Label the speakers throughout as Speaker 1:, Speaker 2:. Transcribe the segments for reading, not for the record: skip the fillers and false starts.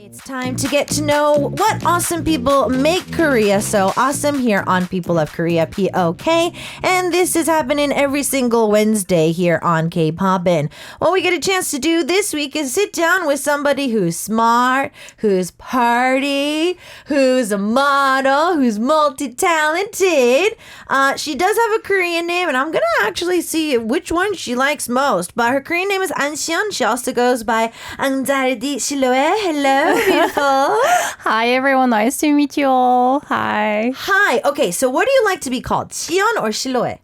Speaker 1: It's time to get to know what awesome people make Korea so awesome here on People of Korea, P.O.K. And this is happening every single Wednesday here on K-Poppin. What we get a chance to do this week is sit down with somebody who's smart, who's party, who's a model, who's multi-talented. She does have a Korean name, and I'm going to actually see which one she likes most. But her Korean name is Ansion. She also goes by 앙자르디 Siloé. Hello, beautiful.
Speaker 2: Hi, everyone. Nice to meet you all. Hi.
Speaker 1: Hi. Okay, so what do you like to be called? Sion or Siloé?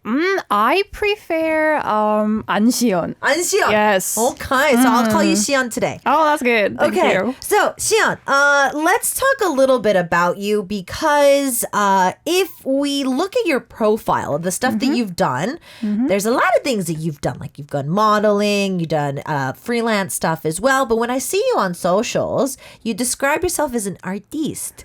Speaker 2: I prefer 안시연.
Speaker 1: Ansion.
Speaker 2: Yes.
Speaker 1: Okay, so I'll call you Sion today.
Speaker 2: Oh, that's good. Thank
Speaker 1: Okay,
Speaker 2: you.
Speaker 1: so Sion, let's talk a little bit about you because if we look at your profile of the stuff that you've done, there's a lot of things that you've done. Like you've done modeling, you've done freelance stuff as well. But when I see you on socials, you describe yourself as an artiste.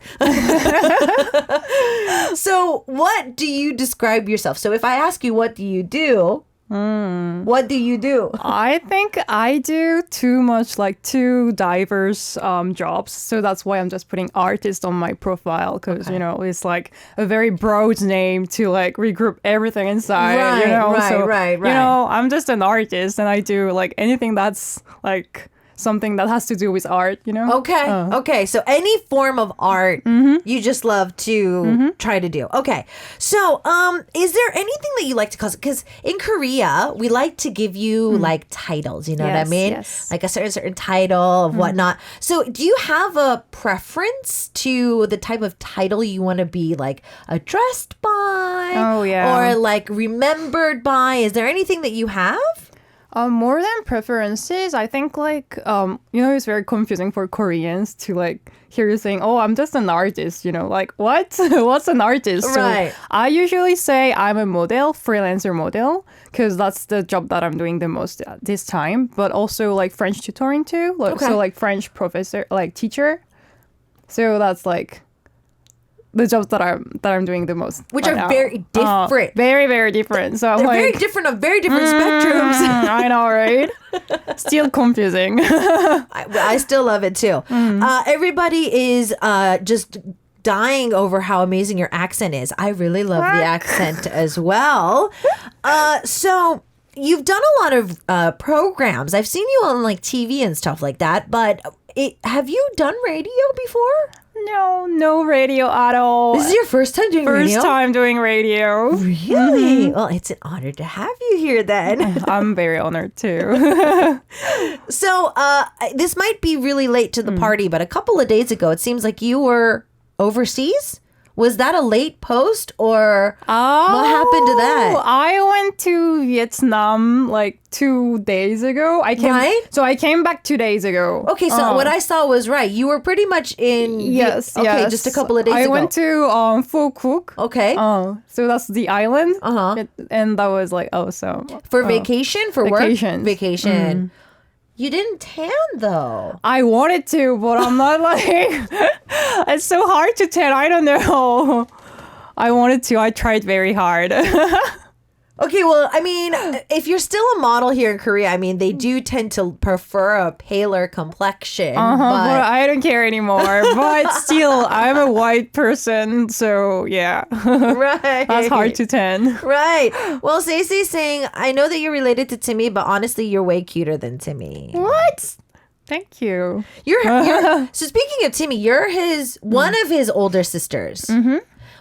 Speaker 1: So what do you describe yourself? So if I ask you, what do you do? What do you do?
Speaker 2: I think I do too diverse jobs. So that's why I'm just putting artist on my profile because, you know, it's like a very broad name to like regroup everything inside.
Speaker 1: Right,
Speaker 2: you know?
Speaker 1: right.
Speaker 2: You know, I'm just an artist and I do like anything that's like something that has to do with art, you know?
Speaker 1: Okay. So any form of art you just love to try to do. Okay. So is there anything that you like to call it? Because in Korea, we like to give you like titles, you know what I
Speaker 2: Yes,
Speaker 1: mean?
Speaker 2: yes.
Speaker 1: Like a certain title of whatnot. So do you have a preference to the type of title you want to be like addressed by?
Speaker 2: Oh, yeah.
Speaker 1: Or like remembered by? Is there anything that you have?
Speaker 2: More than preferences, I think like, you know, it's very confusing for Koreans to like hear you saying, oh, I'm just an artist, you know, like what? What's an artist?
Speaker 1: Right.
Speaker 2: So I usually say I'm a model, freelancer model, because that's the job that I'm doing the most at this time, but also like French tutoring too. Like,
Speaker 1: Okay.
Speaker 2: So like French professor, like teacher. So that's like the jobs that I'm doing the most.
Speaker 1: Which
Speaker 2: right
Speaker 1: are
Speaker 2: now.
Speaker 1: very different.
Speaker 2: Very, very different. So I'm
Speaker 1: They're
Speaker 2: like,
Speaker 1: very different on very different spectrums.
Speaker 2: I know, right? Still confusing.
Speaker 1: I still love it too. Everybody is just dying over how amazing your accent is. I really love the accent as well. So you've done a lot of programs. I've seen you on like TV and stuff like that. But have you done radio before?
Speaker 2: No radio at all.
Speaker 1: This is your first time doing radio?
Speaker 2: First time doing radio.
Speaker 1: Really? Well, it's an honor to have you here then.
Speaker 2: I'm very honored too.
Speaker 1: So this might be really late to the party, but a couple of days ago, it seems like you were overseas. Was that a late post or what happened to that?
Speaker 2: I went to Vietnam like 2 days ago. So I came back 2 days ago.
Speaker 1: Okay, so what I saw was right. You were pretty much in...
Speaker 2: Yes,
Speaker 1: Okay,
Speaker 2: yes.
Speaker 1: just a couple of days ago.
Speaker 2: I went to P.O.K.
Speaker 1: Okay.
Speaker 2: So that's the island.
Speaker 1: Uh-huh.
Speaker 2: And that was like awesome.
Speaker 1: For vacation? For
Speaker 2: vacations.
Speaker 1: work? Vacation. You didn't tan though.
Speaker 2: I wanted to, but I'm not like... It's so hard to tan. I don't know. I wanted to. I tried very hard.
Speaker 1: Okay, well, I mean, if you're still a model here in Korea, I mean, they do tend to prefer a paler complexion.
Speaker 2: But
Speaker 1: But
Speaker 2: I don't care anymore. But still, I'm a white person, so yeah.
Speaker 1: right.
Speaker 2: That's hard to tan.
Speaker 1: Right. Well, Stacey's saying, I know that you're related to Timmy, but honestly, you're way cuter than Timmy.
Speaker 2: What? Thank you.
Speaker 1: You're so speaking of Timmy, you're one of his older sisters.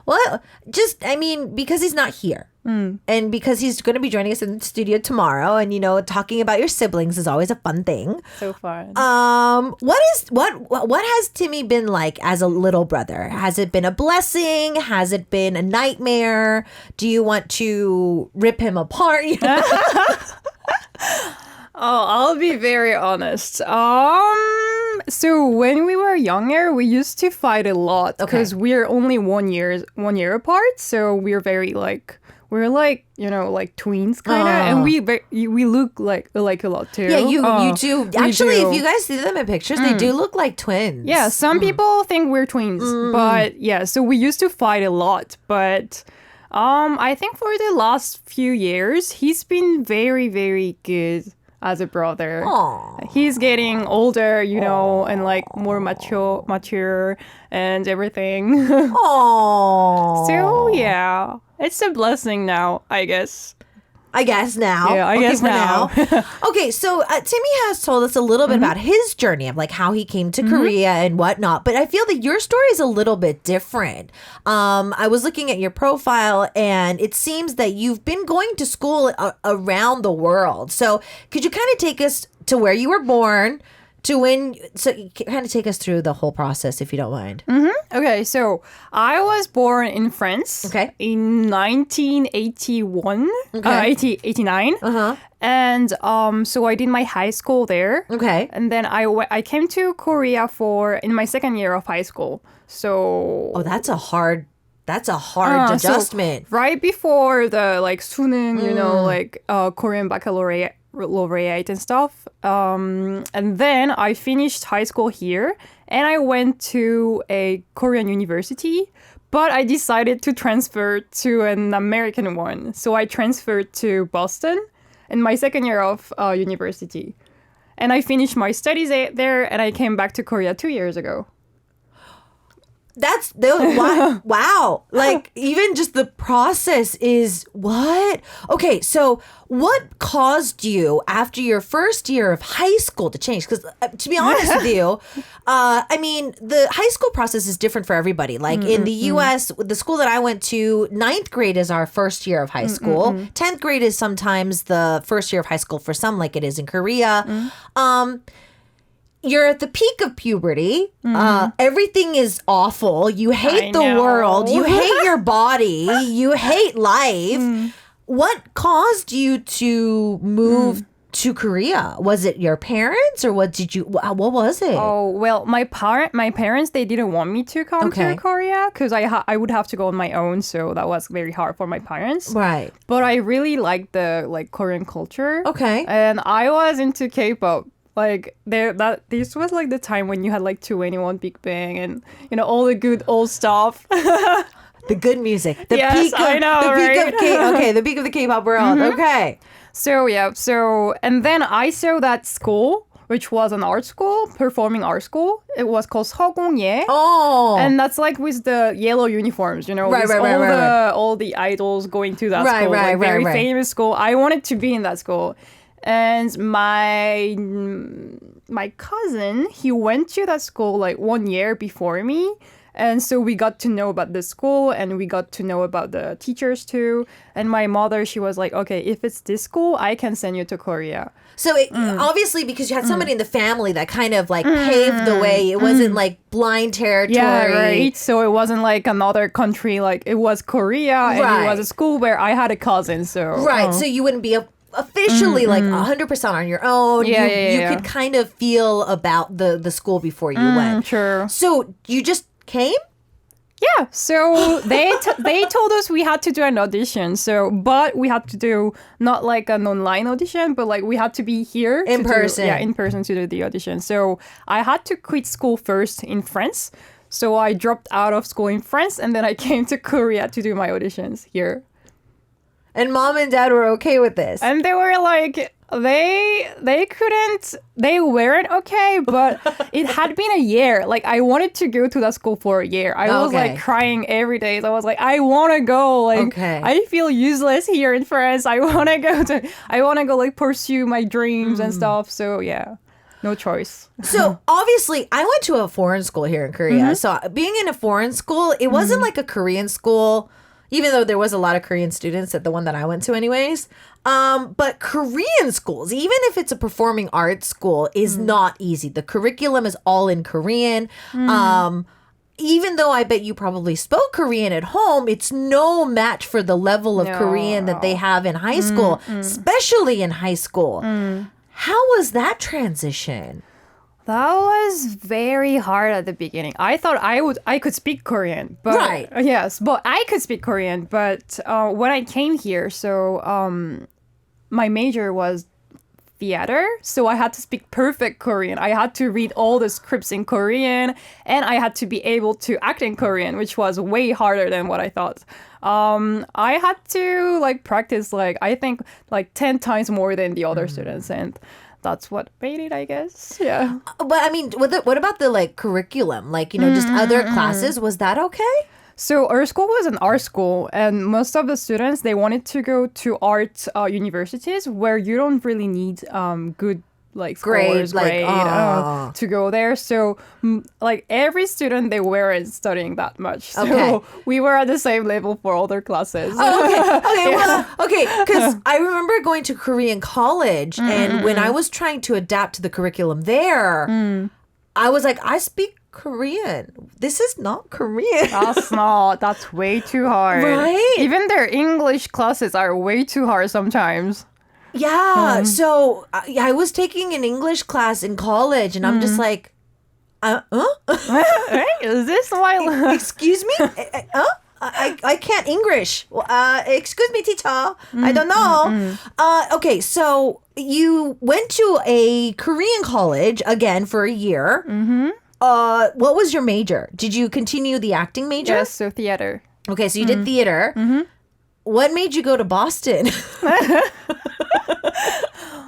Speaker 1: Well, I mean, because he's not here. And because he's going to be joining us in the studio tomorrow, and you know, talking about your siblings is always a fun thing.
Speaker 2: So fun.
Speaker 1: What has Timmy been like as a little brother? Has it been a blessing? Has it been a nightmare? Do you want to rip him apart?
Speaker 2: I'll be very honest. So when we were younger, we used to fight a lot because we're only 1 year apart. So we're like you know, like twins kind of, and we look like alike a lot too.
Speaker 1: Yeah, you do. Actually,
Speaker 2: do.
Speaker 1: if you guys see them in pictures, they do look like twins.
Speaker 2: Yeah, some people think we're twins, but yeah, so we used to fight a lot, but I think for the last few years, he's been very, very good as a brother.
Speaker 1: Aww.
Speaker 2: He's getting older, you know, and like more mature and everything.
Speaker 1: Aww.
Speaker 2: So yeah, it's a blessing now, I guess.
Speaker 1: I guess now.
Speaker 2: Yeah, I guess
Speaker 1: for
Speaker 2: now.
Speaker 1: Okay, so Timmy has told us a little bit about his journey of like how he came to Korea and whatnot, but I feel that your story is a little bit different. I was looking at your profile and it seems that you've been going to school around the world. So could you kind of take us to where you were born, to when, so kind of take us through the whole process if you don't mind.
Speaker 2: Okay, so I was born in France in 1981, 89. And so I did my high school there.
Speaker 1: Okay.
Speaker 2: And then I came to Korea in my second year of high school. So...
Speaker 1: Oh, that's a hard adjustment.
Speaker 2: So right before the like 수능, you know, like Korean baccalaureate and stuff. And then I finished high school here and I went to a Korean university, but I decided to transfer to an American one. So I transferred to Boston in my second year of university. And I finished my studies there and I came back to Korea 2 years ago.
Speaker 1: Wow. Like even just the process is what? Okay, so what caused you after your first year of high school to change? Because to be honest with you, I mean, the high school process is different for everybody. Like in the U.S., the school that I went to, 9th grade is our first year of high school. 10th grade is sometimes the first year of high school for some, like it is in Korea. You're at the peak of puberty. Everything is awful. You hate the world. You hate your body. You hate life. What caused you to move to Korea? Was it your parents or what was it?
Speaker 2: Oh, well, my parents, they didn't want me to come to Korea because I would have to go on my own. So that was very hard for my parents.
Speaker 1: Right.
Speaker 2: But I really liked the like Korean culture.
Speaker 1: Okay.
Speaker 2: And I was into K-pop. Like this was like the time when you had like 2NE1, Big Bang, and you know all the good old stuff.
Speaker 1: The good music. The
Speaker 2: yes,
Speaker 1: peak of,
Speaker 2: I know,
Speaker 1: the peak
Speaker 2: right?
Speaker 1: of the peak of the K-pop world. Okay.
Speaker 2: So yeah, and then I saw that school, which was an art school, performing art school. It was called 서공예.
Speaker 1: Oh.
Speaker 2: And that's like with the yellow uniforms, you know,
Speaker 1: right,
Speaker 2: all the idols going to that school. Like very famous school. I wanted to be in that school. And my cousin, he went to that school like 1 year before me. And so we got to know about the school and we got to know about the teachers too. And my mother, she was like, okay, if it's this school, I can send you to Korea.
Speaker 1: So obviously because you had somebody in the family that kind of like paved the way. It wasn't like blind territory.
Speaker 2: Yeah, right. So it wasn't like another country. Like it was Korea and it was a school where I had a cousin. So
Speaker 1: right. So you wouldn't be officially like 100% on your own. You could kind of feel about the school before you went.
Speaker 2: Sure.
Speaker 1: So you just came?
Speaker 2: Yeah. So they told us we had to do an audition. But we had to do not like an online audition, but like we had to be here
Speaker 1: in person.
Speaker 2: In person to do the audition. So I had to quit school first in France. So I dropped out of school in France and then I came to Korea to do my auditions here.
Speaker 1: And mom and dad were okay with this.
Speaker 2: And they were like, they weren't okay, but it had been a year. Like I wanted to go to that school for a year. I was like crying every day. So I was like, I want to go. Like I feel useless here in France. I want to go like pursue my dreams and stuff. So yeah. No choice.
Speaker 1: So obviously, I went to a foreign school here in Korea. So being in a foreign school, it wasn't like a Korean school, even though there was a lot of Korean students at the one that I went to anyways. But Korean schools, even if it's a performing arts school, is not easy. The curriculum is all in Korean. Even though I bet you probably spoke Korean at home, it's no match for the level of Korean that they have in high school, especially in high school. How was that transition?
Speaker 2: That was very hard at the beginning. I thought I could speak Korean, but yes, but I could speak Korean. But when I came here, so my major was theater, so I had to speak perfect Korean. I had to read all the scripts in Korean, and I had to be able to act in Korean, which was way harder than what I thought. I had to like practice I think 10 times more than the other students, and that's what made it, I guess. Yeah.
Speaker 1: But I mean, what about the curriculum? Just other classes? Was that okay?
Speaker 2: So our school was an art school, and most of the students, they wanted to go to art universities where you don't really need good scores, grade to go there. So every student, they weren't studying that much. So we were at the same level for other classes.
Speaker 1: Oh, okay. Because I remember going to Korean college, and when I was trying to adapt to the curriculum there, I was like, I speak Korean. This is not Korean.
Speaker 2: That's way too hard.
Speaker 1: Right?
Speaker 2: Even their English classes are way too hard sometimes.
Speaker 1: Yeah. So I was taking an English class in college, and I'm just like,
Speaker 2: Is this why?
Speaker 1: Excuse me? I can't English. Excuse me, teacher. I don't know. Okay, so you went to a Korean college again for a year. What was your major? Did you continue the acting major?
Speaker 2: Yes, so theater.
Speaker 1: Okay, so you did theater. What made you go to Boston?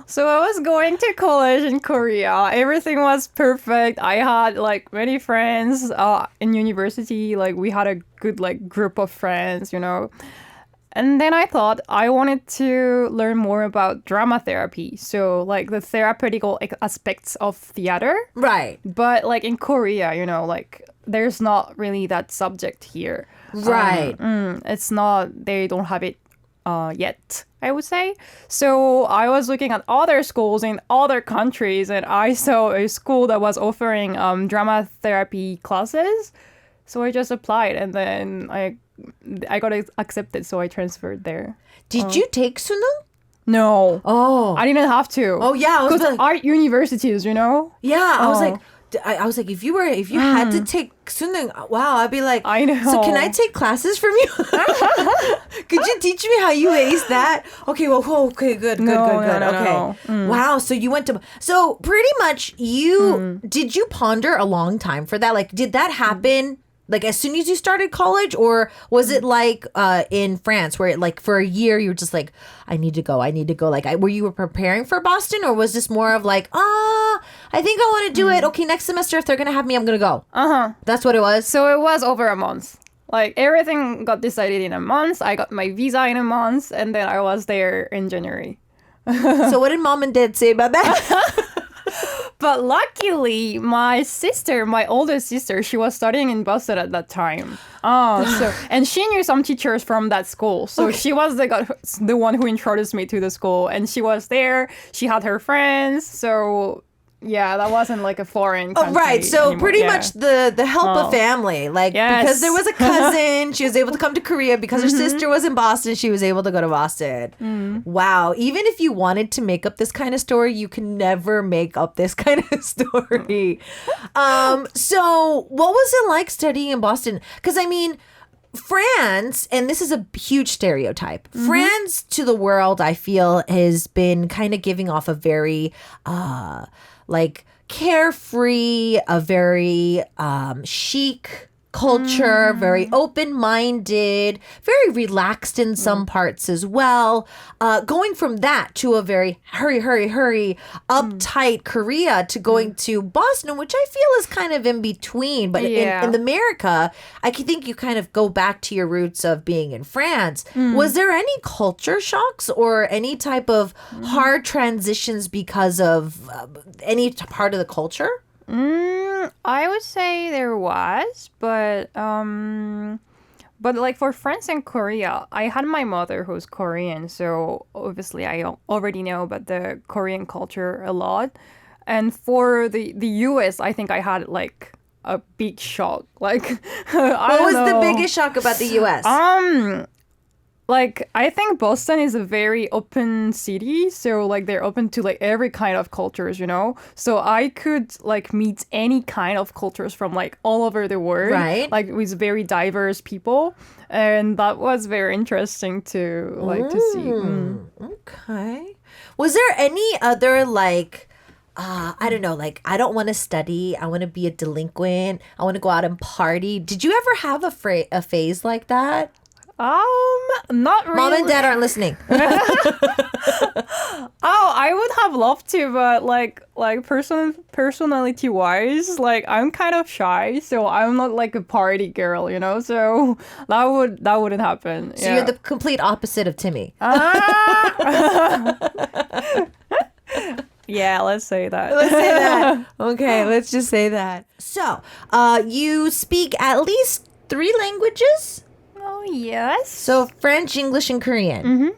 Speaker 2: So I was going to college in Korea. Everything was perfect. I had many friends in university. We had a good group of friends, And then I thought I wanted to learn more about drama therapy. So the therapeutical aspects of theater.
Speaker 1: Right.
Speaker 2: But in Korea, there's not really that subject here.
Speaker 1: Right.
Speaker 2: It's not, they don't have it yet, I would say. So I was looking at other schools in other countries, and I saw a school that was offering drama therapy classes. So I just applied, and then I got accepted, so I transferred there.
Speaker 1: Did you take 수능?
Speaker 2: No.
Speaker 1: Oh.
Speaker 2: I didn't have to.
Speaker 1: Oh, yeah.
Speaker 2: Because art universities,
Speaker 1: Yeah, I was like, if you had to take 수능, wow, I'd be like,
Speaker 2: I know.
Speaker 1: So can I take classes from you? Could you teach me how you ace that? Okay, well, okay, good.
Speaker 2: No,
Speaker 1: Okay. Wow, so you went to, so pretty much did you ponder a long time for that? Did that happen? As soon as you started college, or was it in France where for a year you were just like, I need to go. Were you preparing for Boston, or was this more of I think I want to do it. Okay, next semester if they're going to have me, I'm going to go. That's what it was?
Speaker 2: So it was over a month. Everything got decided in a month. I got my visa in a month, and then I was there in January.
Speaker 1: So what did mom and dad say about that?
Speaker 2: But luckily, my older sister, she was studying in Boston at that time. And she knew some teachers from that school. So she was the one who introduced me to the school. And she was there. She had her friends. So yeah, that wasn't a foreign country.
Speaker 1: Oh, right. So
Speaker 2: anymore.
Speaker 1: pretty much the help of family.
Speaker 2: Yes.
Speaker 1: Because there was a cousin, she was able to come to Korea. Because her sister was in Boston, she was able to go to Boston. Wow. Even if you wanted to make up this kind of story, you can never make up this kind of story. So what was it like studying in Boston? Because France, and this is a huge stereotype, France to the world, I feel, has been kind of giving off a very carefree, a very chic culture, very open-minded, very relaxed in some parts as well. Going from that to a very hurry, uptight Korea to going to Boston, which I feel is kind of in between. But in America, I think you kind of go back to your roots of being in France. Was there any culture shocks or any type of hard transitions because of any part of the culture?
Speaker 2: I would say there was, but for France and Korea, I had my mother who's Korean, so obviously I already know about the Korean culture a lot. And for the US, I think I had a big shock. What
Speaker 1: was the biggest shock about the US?
Speaker 2: I think Boston is a very open city, so they're open to every kind of cultures, So I could meet any kind of cultures from all over the world,
Speaker 1: right?
Speaker 2: With very diverse people, and that was very interesting to to see.
Speaker 1: Okay. Was there any other like, I don't know, like I don't want to study. I want to be a delinquent. I want to go out and party. Did you ever have a phase like that?
Speaker 2: Not really.
Speaker 1: Mom and dad aren't listening.
Speaker 2: Oh, I would have loved to, but like personality wise, like I'm kind of shy, so I'm not like a party girl, you know. So that wouldn't happen.
Speaker 1: So you're the complete opposite of Timmy.
Speaker 2: Yeah, let's say that.
Speaker 1: Let's say that. Okay, let's just say that. So, you speak at least 3 languages?
Speaker 2: Oh, yes.
Speaker 1: So French, English, and Korean. Mm-hmm.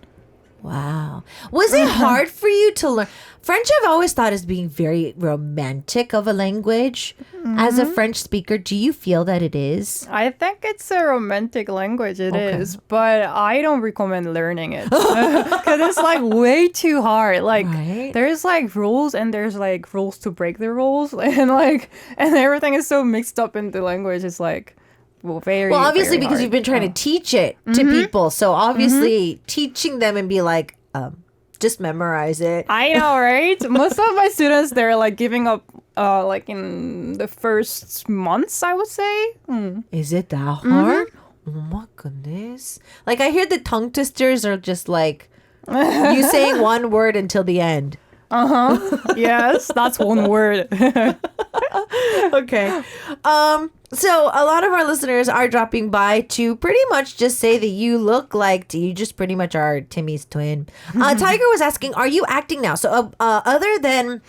Speaker 1: Wow. Was it hard for you to learn? French I've always thought as being very romantic of a language. Mm-hmm. As a French speaker, do you feel that it is?
Speaker 2: I think it's a romantic language, it is, but I don't recommend learning it. Because it's like way too hard. Like there's like rules and there's like rules to break the rules and everything is so mixed up in the language. It's like very
Speaker 1: obviously
Speaker 2: very
Speaker 1: because
Speaker 2: hard.
Speaker 1: you've been trying to teach it to people, so obviously teaching them and be like just memorize it.
Speaker 2: I know, right? Most of my students, they're like giving up like in the first months, I would say.
Speaker 1: Is it that hard? Oh my goodness. Like I hear the tongue twisters are just like you saying one word until the end.
Speaker 2: Yes, that's one word.
Speaker 1: Okay. So a lot of our listeners are dropping by to pretty much just say that you look like you just pretty much are Timmy's twin. Tiger was asking, are you acting now? So other than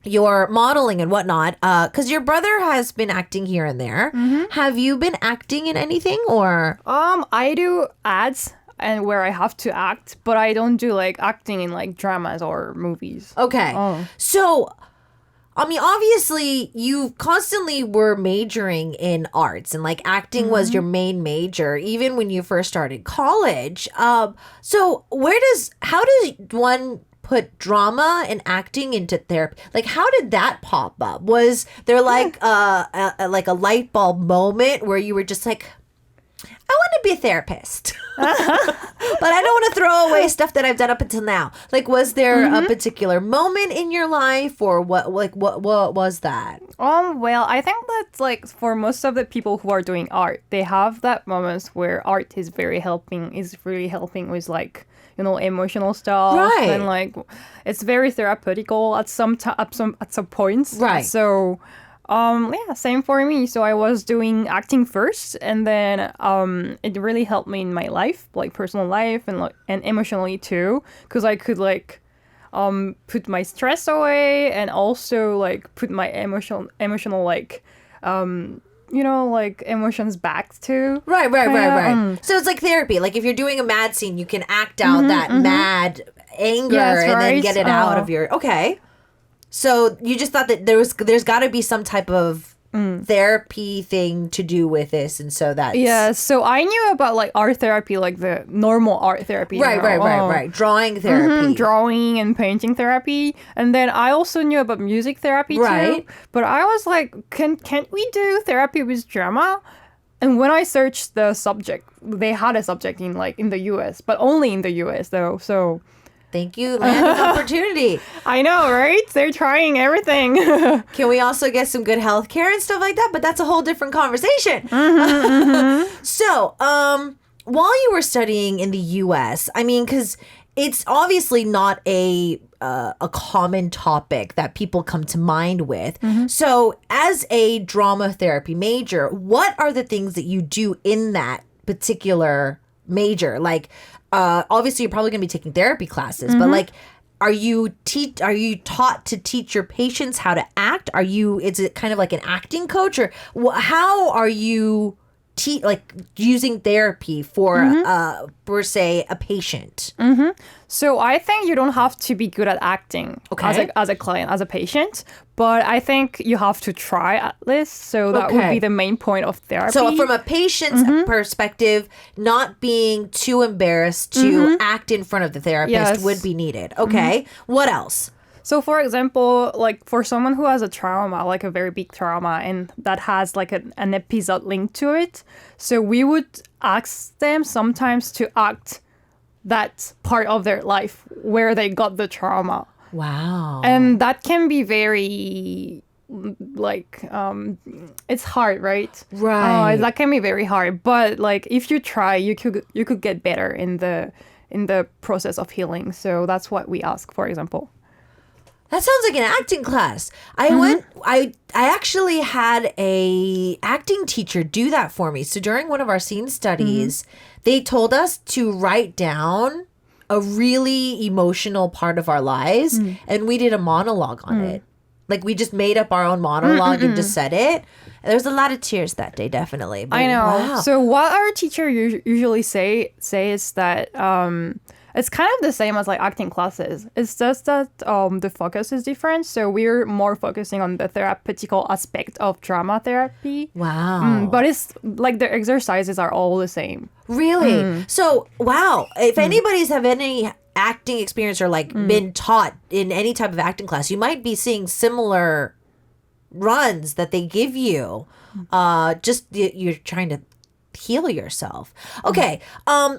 Speaker 1: your modeling and whatnot, because your brother has been acting here and there, have you been acting in anything or?
Speaker 2: I do ads and where I have to act, but I don't do like acting in like dramas or movies.
Speaker 1: Okay. So, I mean, obviously, you constantly were majoring in arts and like acting was your main major, even when you first started college. So how does one put drama and acting into therapy? Like, how did that pop up? Was there like a light bulb moment where you were just like, I want to be a therapist, but I don't want to throw away stuff that I've done up until now. Like, was there a particular moment in your life, or what was that?
Speaker 2: Well, I think that's like for most of the people who are doing art, they have that moments where art is really helping with like, you know, emotional stuff,
Speaker 1: right?
Speaker 2: And like, it's very therapeutical at some points,
Speaker 1: right?
Speaker 2: So. Yeah, same for me. So I was doing acting first, and then it really helped me in my life, like personal life and emotionally too, because I could like put my stress away and also like put my emotional like you know, like emotions back too.
Speaker 1: Right. So it's like therapy. Like if you're doing a mad scene, you can act out that mad anger and then get it out of your. Okay. So you just thought that there's got to be some type of therapy thing to do with this, and so that's...
Speaker 2: Yeah, so I knew about like art therapy, like the normal art therapy.
Speaker 1: Right. Drawing therapy.
Speaker 2: Drawing and painting therapy. And then I also knew about music therapy too. But I was like, can't we do therapy with drama? And when I searched the subject, they had a subject in the US, but only in the US though, so...
Speaker 1: Thank you, land of opportunity.
Speaker 2: I know, right? They're trying everything.
Speaker 1: Can we also get some good health care and stuff like that? But that's a whole different conversation. So, while you were studying in the U.S., I mean, because it's obviously not a common topic that people come to mind with. So, as a drama therapy major, what are the things that you do in that particular major? Like, obviously you're probably going to be taking therapy classes, but like, are you taught to teach your patients how to act? Is it kind of like an acting coach, or how are you using therapy for say a patient?
Speaker 2: So I think you don't have to be good at acting as a client, as a patient, but I think you have to try at least. So that would be the main point of therapy.
Speaker 1: So from a patient's perspective, not being too embarrassed to act in front of the therapist would be needed. Okay. What else?
Speaker 2: So for example, like for someone who has a trauma, like a very big trauma, and that has like an episode linked to it, so we would ask them sometimes to act that part of their life where they got the trauma.
Speaker 1: Wow.
Speaker 2: And that can be very it's hard, right?
Speaker 1: Right.
Speaker 2: That can be very hard, but like if you try, you could get better in the process of healing. So that's what we ask, for example.
Speaker 1: That sounds like an acting class. I actually had a acting teacher do that for me. So during one of our scene studies, they told us to write down a really emotional part of our lives, and we did a monologue on it. Like, we just made up our own monologue and just said it. And there was a lot of tears that day, definitely. But
Speaker 2: I know.
Speaker 1: wow.
Speaker 2: So what our teacher usually say is that it's kind of the same as like acting classes. It's just that the focus is different. So we're more focusing on the therapeutical aspect of drama therapy.
Speaker 1: Wow.
Speaker 2: But it's like the exercises are all the same.
Speaker 1: Really? So, wow. If anybody's have any acting experience or like been taught in any type of acting class, you might be seeing similar runs that they give you. Just you're trying to heal yourself. Okay.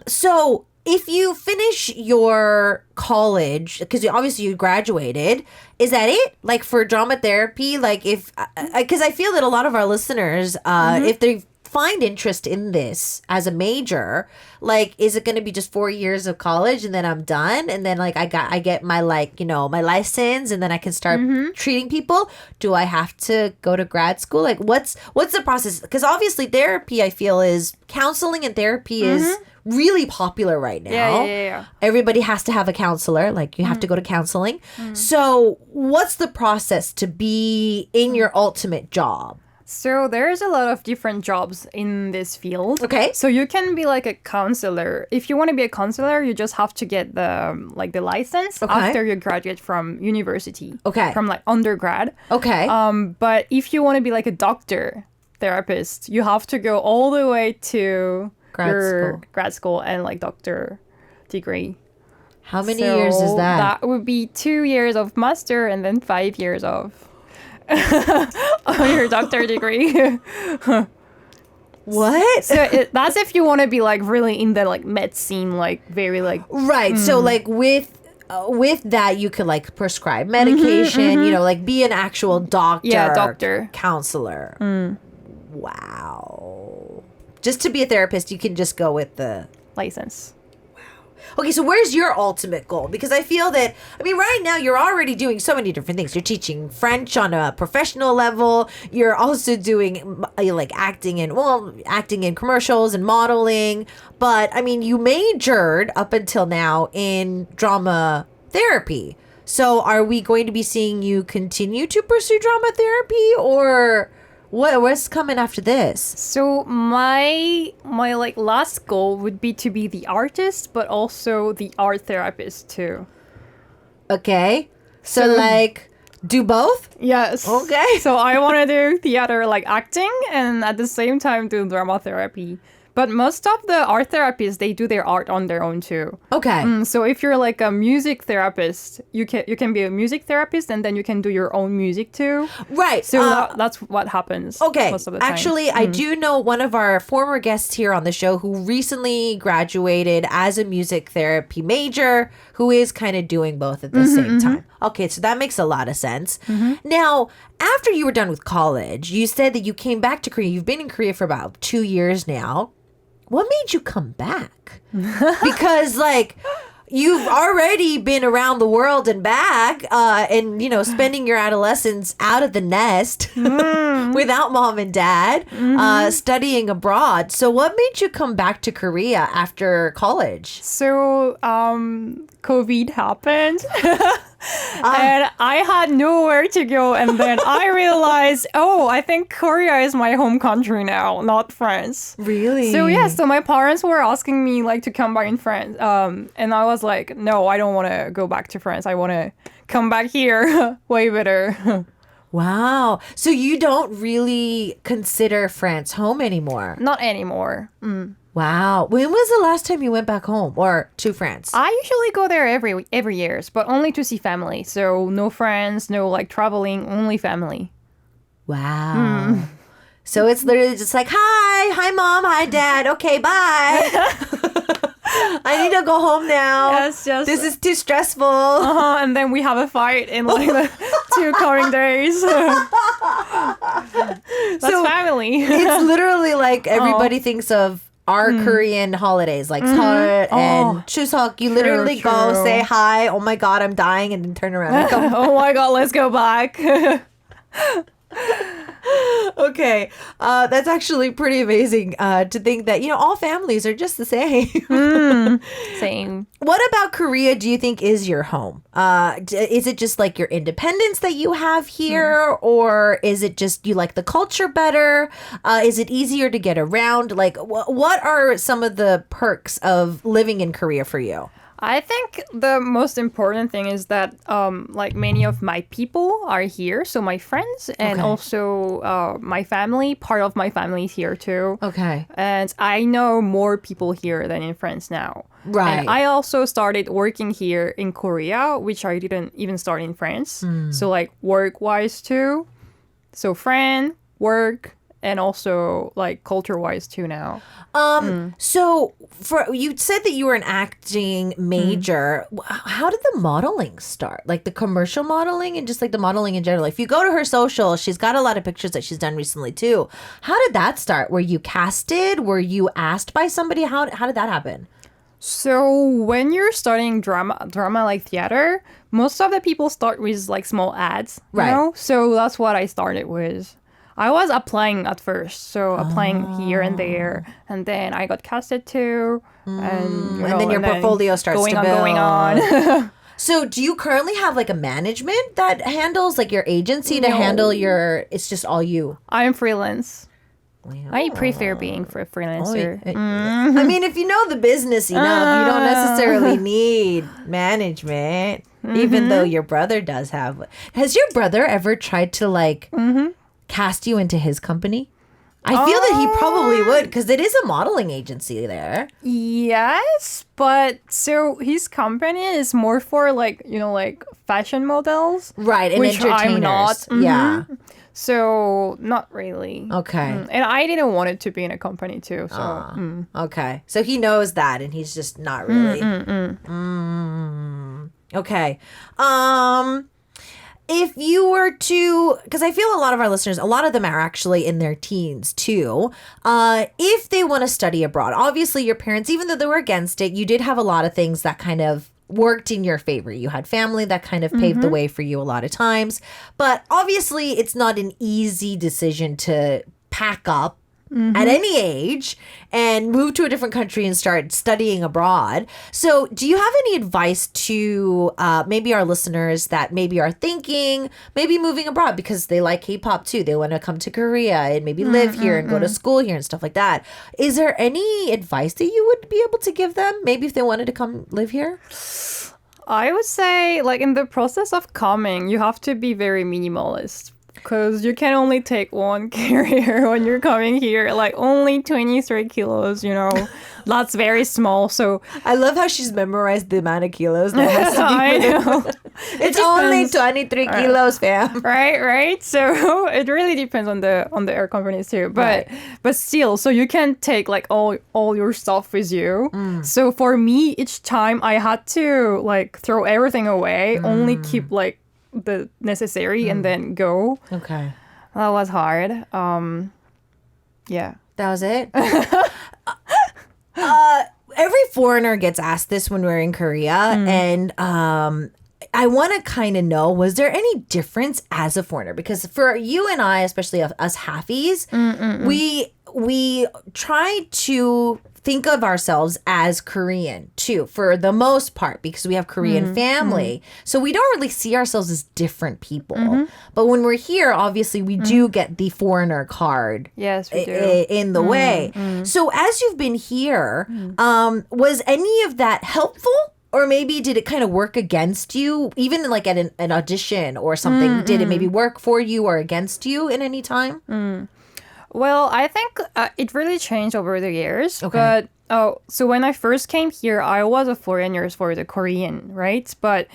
Speaker 1: So if you finish your college, because obviously you graduated, is that it? Like for drama therapy? Like if, because I feel that a lot of our listeners, if they find interest in this as a major, like, is it going to be just 4 years of college and then I'm done? And then like I get my like, my license and then I can start treating people? Do I have to go to grad school? Like what's the process? Because obviously therapy, I feel, is counseling and therapy is really popular right now.
Speaker 2: Yeah.
Speaker 1: Everybody has to have a counselor. Like you have to go to counseling. So what's the process to be in your ultimate job?
Speaker 2: So there's a lot of different jobs in this field.
Speaker 1: Okay.
Speaker 2: So you can be like a counselor. If you want to be a counselor, you just have to get the license after you graduate from university.
Speaker 1: Okay.
Speaker 2: From like undergrad.
Speaker 1: Okay.
Speaker 2: But if you want to be like a doctor therapist, you have to go all the way to grad school and like doctor degree.
Speaker 1: How many years is that?
Speaker 2: That would be 2 years of master and then 5 years of your doctor degree.
Speaker 1: What?
Speaker 2: So that's if you want to be like really in the like medicine, like very like
Speaker 1: right. So like with that you could like prescribe medication, like be an actual doctor.
Speaker 2: Yeah, doctor.
Speaker 1: Counselor. Wow. Just to be a therapist, you can just go with the
Speaker 2: license.
Speaker 1: Okay, so where's your ultimate goal? Because I feel that, right now you're already doing so many different things. You're teaching French on a professional level. You're also doing like acting in commercials and modeling. But you majored up until now in drama therapy. So are we going to be seeing you continue to pursue drama therapy, or what's coming after this?
Speaker 2: So my like last goal would be to be the artist, but also the art therapist too.
Speaker 1: Okay. So like do both?
Speaker 2: Yes.
Speaker 1: Okay.
Speaker 2: So I want to do theater, like acting, and at the same time do drama therapy. But most of the art therapists, they do their art on their own too.
Speaker 1: Okay.
Speaker 2: So if you're like a music therapist, you can be a music therapist, and then you can do your own music too.
Speaker 1: Right.
Speaker 2: So that's what happens.
Speaker 1: Okay.
Speaker 2: Most of the time.
Speaker 1: Actually, I do know one of our former guests here on the show who recently graduated as a music therapy major, who is kind of doing both at the same time. Okay, so that makes a lot of sense. Now, after you were done with college, you said that you came back to Korea. You've been in Korea for about 2 years now. What made you come back? Because like you've already been around the world and back, and spending your adolescence out of the nest without mom and dad, studying abroad. So what made you come back to Korea after college?
Speaker 2: So COVID happened. And I had nowhere to go, and then I realized, I think Korea is my home country now, not France.
Speaker 1: Really?
Speaker 2: So so my parents were asking me like to come back in France, and I was like, no, I don't want to go back to France. I want to come back here. Way better.
Speaker 1: Wow. So you don't really consider France home anymore?
Speaker 2: Not anymore.
Speaker 1: Wow. When was the last time you went back home or to France?
Speaker 2: I usually go there every year, but only to see family. So no friends, no like traveling, only family.
Speaker 1: Wow. So it's literally just like, hi mom, hi dad, okay, bye. I need to go home now.
Speaker 2: Yes, yes.
Speaker 1: This is too stressful.
Speaker 2: And then we have a fight in like the 2 coming days. That's family.
Speaker 1: It's literally like everybody thinks of our Korean holidays, like Seol and Chuseok. You literally go
Speaker 2: true.
Speaker 1: say hi. Oh my God, I'm dying, and then turn around and come.
Speaker 2: Oh my God, let's go back.
Speaker 1: Okay, that's actually pretty amazing to think that, you know, all families are just the same.
Speaker 2: Same.
Speaker 1: What about Korea do you think is your home? Is it just like your independence that you have here? Or is it just you like the culture better? Is it easier to get around? Like, what are some of the perks of living in Korea for you?
Speaker 2: I think the most important thing is that like many of my people are here, so my friends and also my family, part of my family is here too.
Speaker 1: Okay.
Speaker 2: And I know more people here than in France now.
Speaker 1: Right.
Speaker 2: And I also started working here in Korea, which I didn't even start in France. So like work-wise too. So friend, work, and also like culture-wise too now.
Speaker 1: So for you said that you were an acting major. How did the modeling start? Like the commercial modeling and just like the modeling in general. If you go to her social, she's got a lot of pictures that she's done recently too. How did that start? Were you casted? Were you asked by somebody? How did that happen?
Speaker 2: So when you're studying drama like theater, most of the people start with like small ads, you know? So that's what I started with. I was applying at first, so applying here and there, and then I got casted too, and
Speaker 1: then your portfolio starts
Speaker 2: going
Speaker 1: to
Speaker 2: on,
Speaker 1: build.
Speaker 2: going on.
Speaker 1: So do you currently have like a management that handles like your agency to handle your, it's just all you?
Speaker 2: I'm freelance. I prefer being for a freelancer.
Speaker 1: I mean, if you know the business enough, you don't necessarily need management, even though your brother does have. Has your brother ever tried to like cast you into his company? I feel that he probably would, because it is a modeling agency there.
Speaker 2: Yes, but so his company is more for like, you know, like fashion models.
Speaker 1: Right, and
Speaker 2: which
Speaker 1: entertainers.
Speaker 2: I'm not.
Speaker 1: Yeah.
Speaker 2: So not really.
Speaker 1: Okay.
Speaker 2: And I didn't want it to be in a company too. So
Speaker 1: Okay. So he knows that, and he's just not really. Okay. If you were to, because I feel a lot of our listeners, a lot of them are actually in their teens too. If they want to study abroad, obviously your parents, even though they were against it, you did have a lot of things that kind of worked in your favor. You had family that kind of paved the way for you a lot of times. But obviously it's not an easy decision to pack up at any age and move to a different country and start studying abroad. So do you have any advice to maybe our listeners that maybe are thinking maybe moving abroad because they like K-pop too? They want to come to Korea and maybe live here and go to school here and stuff like that. Is there any advice that you would be able to give them maybe if they wanted to come live here?
Speaker 2: I would say like in the process of coming, you have to be very minimalist. Because you can only take one carrier when you're coming here, like only 23 kilos, you know. That's very small. So
Speaker 1: I love how she's memorized the amount of kilos that has to be
Speaker 2: I know.
Speaker 1: It's only 23 kilos, fam.
Speaker 2: Right. So it really depends on the air companies too. But still, so you can take like all your stuff with you. So for me, each time I had to like throw everything away, only keep like the necessary and then go.
Speaker 1: Okay.
Speaker 2: That was hard. Yeah.
Speaker 1: That was it? Every foreigner gets asked this when we're in Korea. And I want to kind of know, was there any difference as a foreigner? Because for you and I, especially us halfies, we try to think of ourselves as Korean too, for the most part, because we have Korean family. So we don't really see ourselves as different people. But when we're here, obviously we do get the foreigner card.
Speaker 2: Yes, we do.
Speaker 1: In the way. So as you've been here, was any of that helpful? Or maybe did it kind of work against you, even like at an audition or something? Did it maybe work for you or against you in any time?
Speaker 2: Well, I think it really changed over the years.
Speaker 1: Okay.
Speaker 2: But so when I first came here, I was a foreigner for the Korean, right? But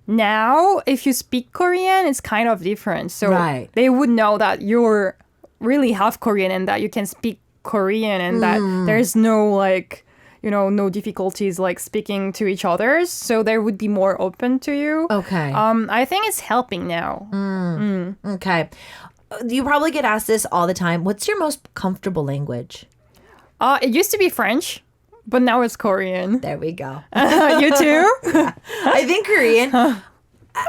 Speaker 2: now, if you speak Korean, it's kind of different. So they would know that you're really half Korean and that you can speak Korean and that there's no like, no difficulties like speaking to each other. So they would be more open to you.
Speaker 1: Okay.
Speaker 2: I think it's helping now.
Speaker 1: Okay. You probably get asked this all the time. What's your most comfortable language?
Speaker 2: It used to be French, but now it's Korean.
Speaker 1: There we go.
Speaker 2: You too?
Speaker 1: I think Korean.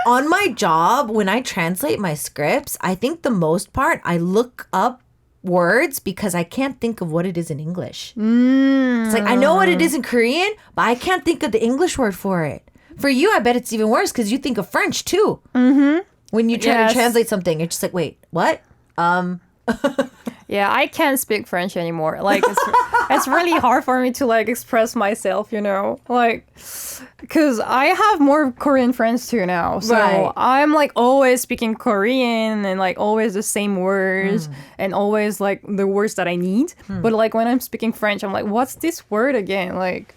Speaker 1: On my job, when I translate my scripts, I think the most part, I look up words because I can't think of what it is in English. It's like, I know what it is in Korean, but I can't think of the English word for it. For you, I bet it's even worse because you think of French too. Mm-hmm. When you try to translate something, you're just like, wait, what?
Speaker 2: Yeah, I can't speak French anymore. Like, it's really hard for me to, like, express myself, Like, because I have more Korean friends too now. So
Speaker 1: Right.
Speaker 2: I'm, like, always speaking Korean and, like, always the same words and always, like, the words that I need. But, like, when I'm speaking French, I'm like, what's this word again? Like,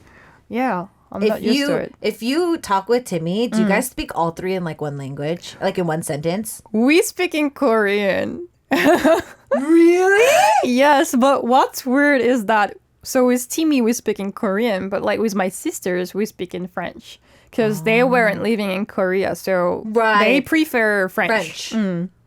Speaker 2: yeah. I'm not used to it.
Speaker 1: If you talk with Timmy, do you guys speak all three in like one language? Like in one sentence?
Speaker 2: We speak in Korean.
Speaker 1: Really?
Speaker 2: Yes, but what's weird is that, so with Timmy, we speak in Korean, but like with my sisters, we speak in French. Because they weren't living in Korea, so they prefer French.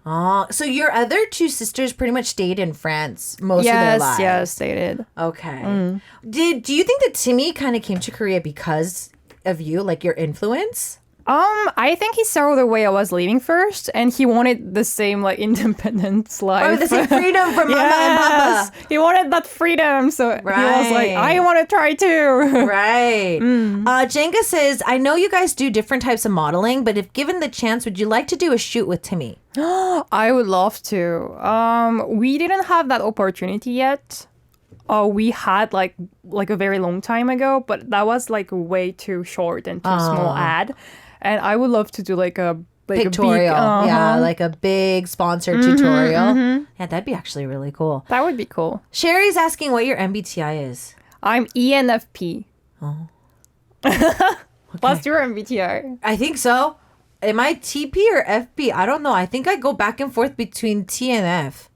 Speaker 1: Oh, so your other two sisters pretty much stayed in France most of their lives.
Speaker 2: Yes, they did.
Speaker 1: Okay. Do you think that Timmy kind of came to Korea because of you, like your influence?
Speaker 2: I think he saw the way I was living first, and he wanted the same like independence life.
Speaker 1: Oh, the same freedom from Mama and Papa.
Speaker 2: He wanted that freedom, so he was like, I want to try too.
Speaker 1: Right. Jenga says, I know you guys do different types of modeling, but if given the chance, would you like to do a shoot with Timmy?
Speaker 2: I would love to. We didn't have that opportunity yet. We had like a very long time ago, but that was like way too short and too small ad. And I would love to do like a
Speaker 1: pictorial.
Speaker 2: A big,
Speaker 1: Yeah, like a big sponsored tutorial. Yeah, that'd be actually really cool.
Speaker 2: That would be cool.
Speaker 1: Sherry's asking what your MBTI is.
Speaker 2: I'm ENFP.
Speaker 1: Oh.
Speaker 2: What's your MBTI?
Speaker 1: I think so. Am I TP or FP? I don't know. I think I go back and forth between T and F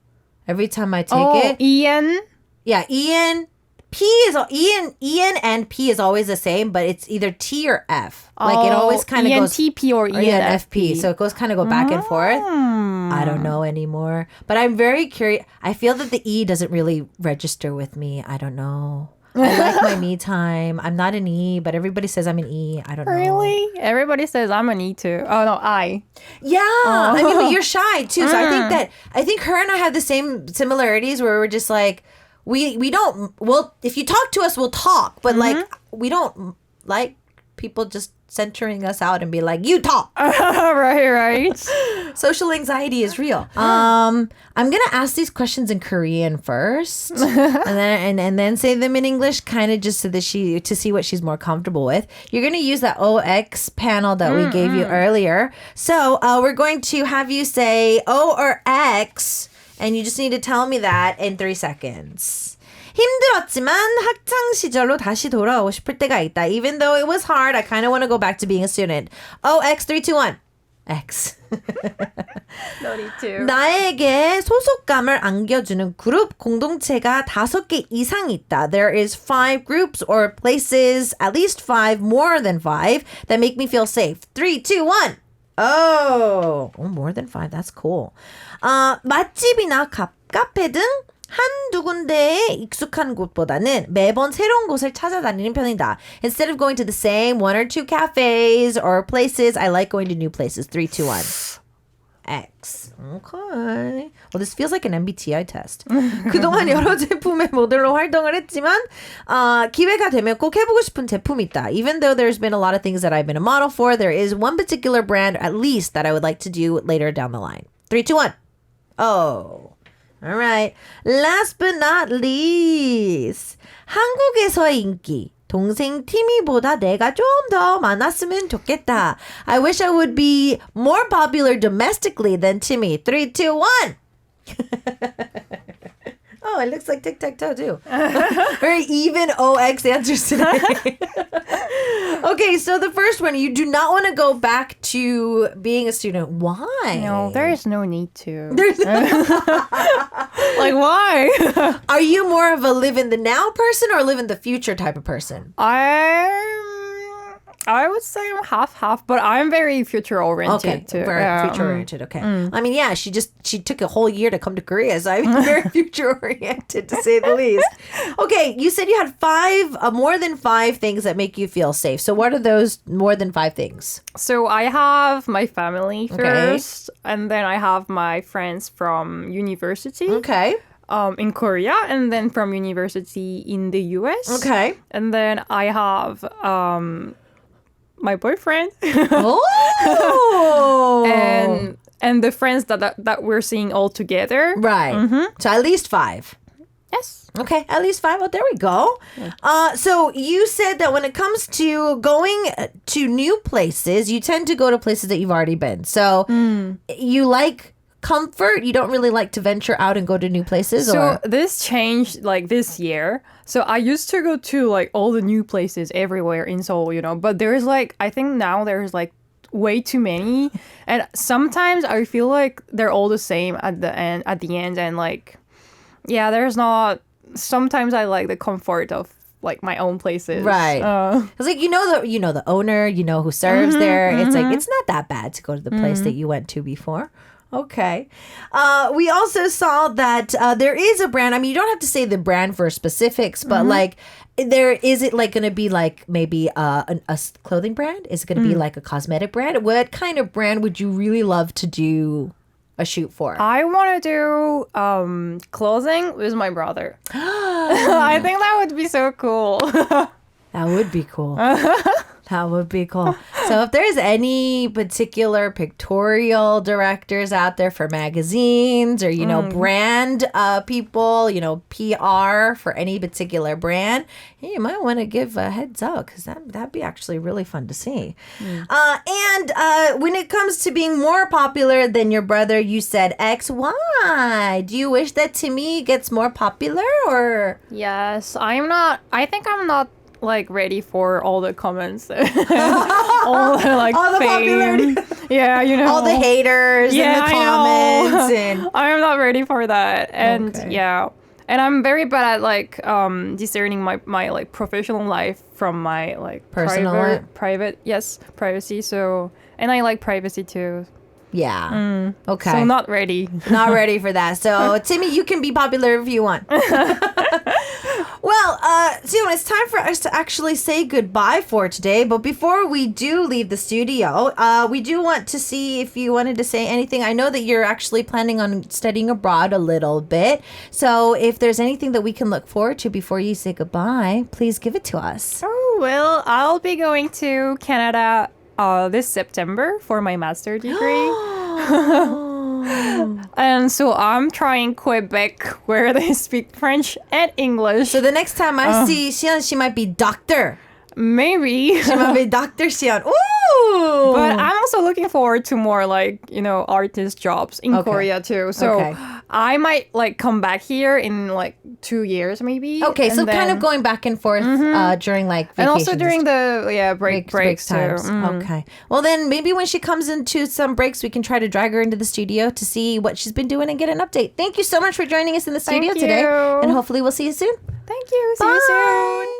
Speaker 1: every time I take it.
Speaker 2: EN?
Speaker 1: Yeah, EN. EN and P is always the same, but it's either T or F. Like it always kind of goes
Speaker 2: ENTP or ENFP.
Speaker 1: So it goes kind of go back and forth. I don't know anymore. But I'm very curious. I feel that the E doesn't really register with me. I don't know. I like my me time. I'm not an E, but everybody says I'm an E. I don't know.
Speaker 2: Really? Everybody says I'm an E too. Oh no, I.
Speaker 1: Yeah. I mean, but you're shy too. So I think her and I have the same similarities where we're just like, we don't, well, if you talk to us, we'll talk. But like, we don't like people just centering us out and be like, you talk.
Speaker 2: Right.
Speaker 1: Social anxiety is real. I'm gonna ask these questions in Korean first, and then say them in English, kind of just so that to see what she's more comfortable with. You're gonna use that OX panel that we gave you earlier. So we're going to have you say O or X, and you just need to tell me that in 3 seconds. 힘들었지만 학창 시절로 다시 돌아오고 싶을 때가 있다. Even though it was hard, I kind of want to go back to being a student. Oh, X, 3, 2, 1. X.
Speaker 2: No need to.
Speaker 1: 나에게 소속감을 안겨주는 그룹 공동체가 5개 이상 있다. There is 5 groups or places, at least 5, more than 5, that make me feel safe. 3, 2, 1. Oh, more than 5. That's cool. 맛집이나 카페 등 한두 군데에 익숙한 곳보다는 매번 새로운 곳을 찾아다니는 편이다. Instead of going to the same 1 or 2 cafes or places, I like going to new places. 3, 2, 1. X. Okay. Well, this feels like an MBTI test. 그동안 여러 제품의 모델로 활동을 했지만 기회가 되면 꼭 해보고 싶은 제품이 있다. Even though there's been a lot of things that I've been a model for, there is one particular brand at least that I would like to do later down the line. 3, 2, 1. Oh. All right. Last but not least. 한국에서의 인기. 동생 티미보다 내가 좀 더 많았으면 좋겠다. I wish I would be more popular domestically than Timmy. 3, 2, 1. Oh, it looks like tic-tac-toe too. Very even OX answers today. Okay, so the first one, you do not want to go back to being a student. Why?
Speaker 2: No, there is no need to.
Speaker 1: There's
Speaker 2: Like, why?
Speaker 1: Are you more of a live in the now person or live in the future type of person?
Speaker 2: I would say I'm half, but I'm very future oriented too.
Speaker 1: Very future oriented. Okay. I mean, yeah, she took a whole year to come to Korea, so I'm very future oriented to say the least. Okay, you said you had more than five things that make you feel safe. So what are those more than five things?
Speaker 2: So I have my family first, and then I have my friends from university.
Speaker 1: Okay.
Speaker 2: In Korea, and then from university in the US.
Speaker 1: Okay.
Speaker 2: And then I have my boyfriend.
Speaker 1: Oh.
Speaker 2: and the friends that we're seeing all together.
Speaker 1: Right. So at least five.
Speaker 2: Yes.
Speaker 1: Okay, at least five. Well, there we go. So you said that when it comes to going to new places, you tend to go to places that you've already been. So you like comfort? You don't really like to venture out and go to new places?
Speaker 2: So this changed like this year. So I used to go to like all the new places everywhere in Seoul, but there's like, I think now there's like way too many. And sometimes I feel like they're all the same at the end and like, yeah, there's not, sometimes I like the comfort of like my own places.
Speaker 1: Right. It's like, you know the owner, you know who serves there. It's like, it's not that bad to go to the place that you went to before. Okay. We also saw that there is a brand. I mean, you don't have to say the brand for specifics, but like, is it like going to be like maybe a clothing brand? Is it going to be like a cosmetic brand? What kind of brand would you really love to do a shoot for?
Speaker 2: I want to do clothing with my brother. I think that would be so cool.
Speaker 1: That would be cool. That would be cool. So if there's any particular pictorial directors out there for magazines or, brand people, PR for any particular brand, you might want to give a heads up because that'd be actually really fun to see. And when it comes to being more popular than your brother, you said X. Why? Do you wish that Timmy gets more popular or?
Speaker 2: Yes, I think I'm not like ready for all the comments, all the like
Speaker 1: all the
Speaker 2: fame.
Speaker 1: Popularity.
Speaker 2: Yeah,
Speaker 1: all the haters and the comments.
Speaker 2: And I'm not ready for that. And yeah, and I'm very bad at like discerning my like professional life from my like
Speaker 1: personal
Speaker 2: privacy. So and I like privacy too.
Speaker 1: Yeah. Okay.
Speaker 2: So not ready.
Speaker 1: Not ready for that. So Timmy, you can be popular if you want. Well, Zion, it's time for us to actually say goodbye for today. But before we do leave the studio, we do want to see if you wanted to say anything. I know that you're actually planning on studying abroad a little bit. So if there's anything that we can look forward to before you say goodbye, please give it to us.
Speaker 2: Oh, well, I'll be going to Canada this September for my master's degree. And so I'm trying Quebec where they speak French and English.
Speaker 1: So the next time I see Xian, she might be doctor.
Speaker 2: Maybe.
Speaker 1: She might be Dr. Xian. Ooh!
Speaker 2: But I'm also looking forward to more like, artist jobs in Korea too. So I might like come back here in like 2 years maybe.
Speaker 1: Okay, so kind of going back and forth during like vacations.
Speaker 2: And also during the breaks
Speaker 1: times.
Speaker 2: too.
Speaker 1: Okay. Well then maybe when she comes into some breaks, we can try to drag her into the studio to see what she's been doing and get an update. Thank you so much for joining us in the studio today. And hopefully we'll see you soon.
Speaker 2: Thank you. See
Speaker 1: Bye.
Speaker 2: you soon.